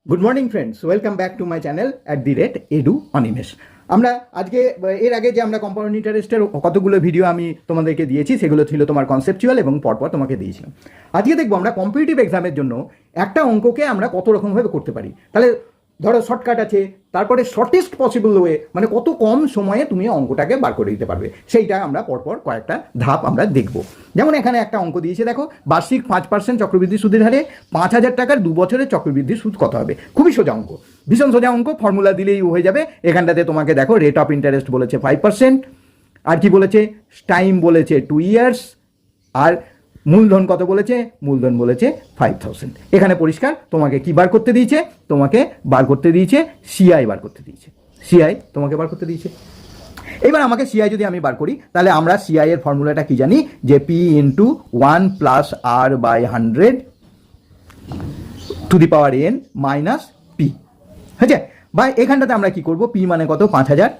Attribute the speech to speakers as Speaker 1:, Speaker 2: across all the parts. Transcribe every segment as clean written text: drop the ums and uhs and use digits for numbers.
Speaker 1: Good morning friends, welcome back to my channel @edu animesh। আমরা আজকে এর আগে যে আমরা কম্পাউন্ড ইন্টারেস্টের কতগুলো ভিডিও আমি তোমাদেরকে দিয়েছি সেগুলো ছিল তোমার কনসেপচুয়াল এবং পরপর তোমাকে দিয়েছিলাম। আজকে দেখবো আমরা কম্পিটিটিভ এক্সামের জন্য একটা অঙ্ককে আমরা কত রকমভাবে করতে পারি। তাহলে ধরো শর্টকাট আছে, তারপরে শর্টেস্ট পসিবল ওয়ে, মানে কত কম সময়ে তুমি অঙ্কটাকে বার করে দিতে পারবে, সেইটা আমরা পরপর কয়েকটা ধাপ আমরা দেখব। যেমন এখানে একটা অঙ্ক দিয়েছে, দেখো বার্ষিক 5% চক্রবৃদ্ধি সুদের হারে 5,000 টাকার 2 বছরের চক্রবৃদ্ধি সুদ কত হবে। খুবই সোজা অঙ্ক, ভীষণ সোজা অঙ্ক, ফর্মুলা দিলেই হয়ে যাবে। এখানটাতে তোমাকে দেখো রেট অফ ইন্টারেস্ট বলেছে 5%, আর কি বলেছে টাইম বলেছে 2 ইয়ার্স, আর মূলধন কত বলেছে, মূলধন বলেছে 5,000। এখানে পরিষ্কার তোমাকে কি বার করতে দিয়েছে, তোমাকে বার করতে দিয়েছে সিআই বার করতে দিয়েছে, সিআই তোমাকে বার করতে দিয়েছে। এবার আমাকে সিআই যদি আমি বার করি, তাহলে আমরা সিআই এর ফর্মুলাটা কি জানি, যে P into 1 plus R by 100 to the power N minus P, হয়েছে। বা এখানটাতে আমরা কি করব, পি মানে কত 5,000,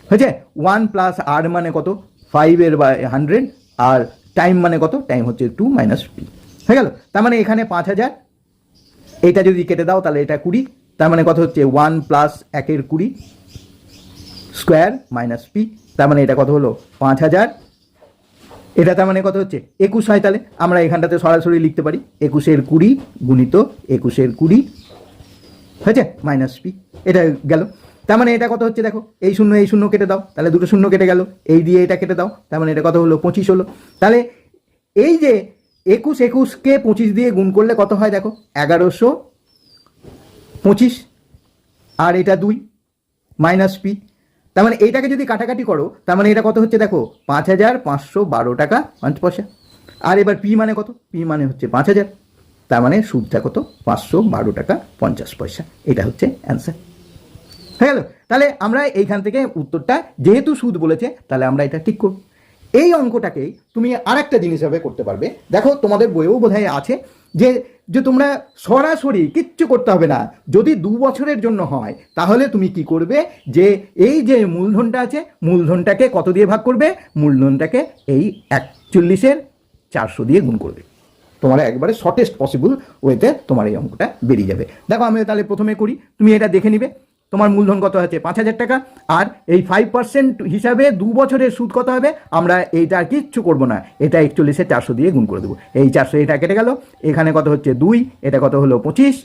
Speaker 1: হয়েছে। 1 প্লাস আর মানে কত 5 এর বাই 100, আর টাইম মানে কত, টাইম হচ্ছে 2 মাইনাস পি, হয়ে গেল। তার মানে এখানে 5,000, এটা যদি কেটে দাও তাহলে এটা 20, তার মানে কত হচ্ছে 1 প্লাস 1 এর 20 স্কোয়ার মাইনাস পি, তার মানে এটা কত হলো 5,000। এটা তার মানে কত হচ্ছে 21 হয়। তাহলে আমরা এখানটাতে সরাসরি লিখতে পারি 21 এর 20 গুণিত 21 এর 20, হয়েছে, মাইনাস পি, এটা গেল। তার মানে এটা কত হচ্ছে, দেখো এই শূন্য কেটে দাও, তাহলে দুটো শূন্য কেটে গেল, এই দিয়ে এটা কেটে দাও, তার মানে এটা কত হলো 25 হলো। তাহলে এই যে 21কে 25 দিয়ে গুণ করলে কত হয়, দেখো 1125, আর এটা 2 মাইনাস পি, তার মানে এইটাকে যদি কাটাকাটি করো, তার মানে এটা কত হচ্ছে, দেখো 5,512 টাকা 5 পয়সা। আর এবার পি মানে কত, পি মানে হচ্ছে 5,000, তার মানে সুদটা কত 512 টাকা 50 পয়সা। এটা হচ্ছে অ্যান্সার, হয়ে গেল। তাহলে আমরা এইখান থেকে উত্তরটা, যেহেতু সুদ বলেছে তাহলে আমরা এটা ঠিক করব। এই অঙ্কটাকেই তুমি আর একটা জিনিস ভাবে করতে পারবে। দেখো তোমাদের বইয়েও বোধহয় আছে যে যে তোমরা সরাসরি কিচ্ছু করতে হবে না, যদি 2 বছরের জন্য হয় তাহলে তুমি কি করবে, যে এই যে মূলধনটা আছে, মূলধনটাকে কত দিয়ে ভাগ করবে, মূলধনটাকে এই 41-এর 400 দিয়ে গুণ করবে। তোমার একবারে শর্টেস্ট পসিবল ওয়েতে তোমার এই অঙ্কটা বেরিয়ে যাবে। দেখো আমি তাহলে প্রথমে করি, তুমি এটা দেখে নিবে। তোমার মূলধন কত আছে 5,000 টাকা, আর এই 5% হিসাবে 2 বছরের সুদ কত হবে, আমরা এইটা আর কিচ্ছু করবো না, এটা 41-এর 400 দিয়ে গুণ করে দেবো। এই 400 এটা কেটে গেল, এখানে কত হচ্ছে 2, এটা কত হলো 25,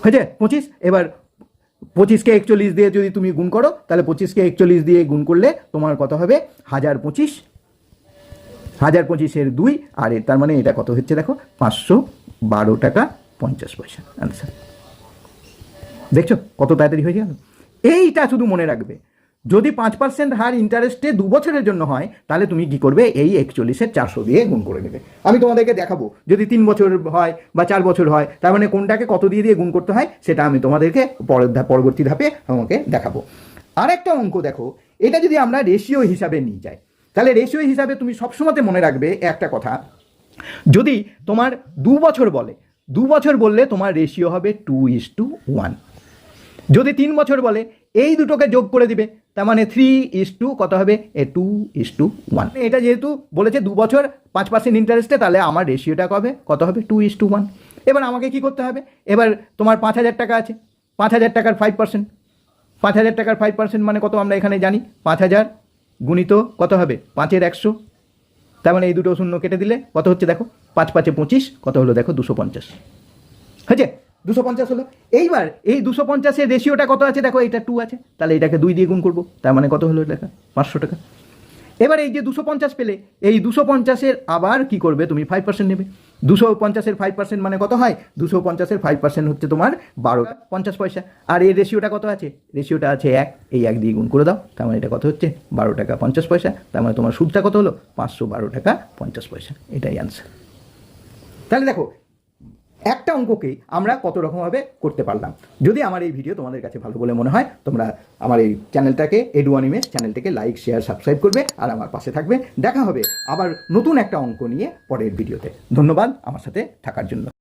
Speaker 1: হয়েছে 25। এবার 25কে 41 দিয়ে যদি তুমি গুণ করো, তাহলে 25কে 41 দিয়ে গুণ করলে তোমার কত হবে 1025, 1025-এর 2, আর তার মানে এটা কত হচ্ছে, দেখো 512 টাকা 50 পয়সা আনসার। দেখছো কত তাড়াতাড়ি হয়ে গেল। এইটা শুধু মনে রাখবে, যদি 5% হার ইন্টারেস্টে 2 বছরের জন্য হয়, তাহলে তুমি কি করবে, এই 41-এর 400 দিয়ে গুণ করে নেবে। আমি তোমাদেরকে দেখাবো যদি 3 বছর হয় বা 4 বছর হয়, তার মানে কোনটাকে কত দিয়ে দিয়ে গুণ করতে হয় সেটা আমি তোমাদেরকে পরবর্তী ধাপে আমাকে দেখাবো। আর একটা অঙ্ক দেখো, এটা যদি আমরা রেশিও হিসাবে নিয়ে যাই, তাহলে রেশিও হিসাবে তুমি সবসময় মনে রাখবে একটা কথা, যদি তোমার 2 বছর বলে, 2 বছর বললে তোমার রেশিও হবে 2:1। যদি 3 বছর বলে, এই দুটোকে যোগ করে দিবে, তার মানে 3:2 কত হবে, 2:1। এটা যেহেতু বলেছে 2 বছর 5% ইন্টারেস্টে, তাহলে আমার রেশিওটা কত হবে 2:1। এবার আমাকে কি করতে হবে, এবার তোমার 5,000 টাকা আছে, 5,000 টাকার 5%, 5,000 টাকার 5% মানে কত আমরা এখানে জানি, 5,000 গুণিত কত হবে 5-এর 100, তার মানে এই দুটো শূন্য কেটে দিলে কত হচ্ছে, দেখো 5×5 = 25, কত হলো দেখো 250, হয়েছে 250 হলো। এইবার এই 250-এর রেশিওটা কত আছে, দেখো এটা 2 আছে, তাহলে এটাকে 2 দিয়ে গুণ করবো, তার মানে কত হলো, দেখা 500 টাকা। এবার এই যে 250 পেলে, এই 250-এর আবার কি করবে, তুমি 5% নেবে। 250-এর 5% মানে কত হয়, 250-এর 5% হচ্ছে তোমার 12 টাকা 50 পয়সা। আর এই রেশিওটা কত আছে, রেশিওটা আছে 1, এই 1 দিয়ে গুণ করে দাও, তার মানে এটা কত হচ্ছে 12 টাকা 50 পয়সা। তার মানে তোমার সুদটা কত হলো 512 টাকা 50 পয়সা। এটাই আনসার। তাহলে দেখো একটা অঙ্ককেই আমরা কত রকমভাবে করতে পারলাম। যদি আমার এই ভিডিও তোমাদের কাছে ভালো বলে মনে হয়, তোমরা আমার এই চ্যানেলটাকে এডু অনিমেষ চ্যানেলটাকে লাইক, শেয়ার, সাবস্ক্রাইব করবে, আর আমার পাশে থাকবে। দেখা হবে আবার নতুন একটা অঙ্ক নিয়ে পরের ভিডিওতে। ধন্যবাদ আমার সাথে থাকার জন্য।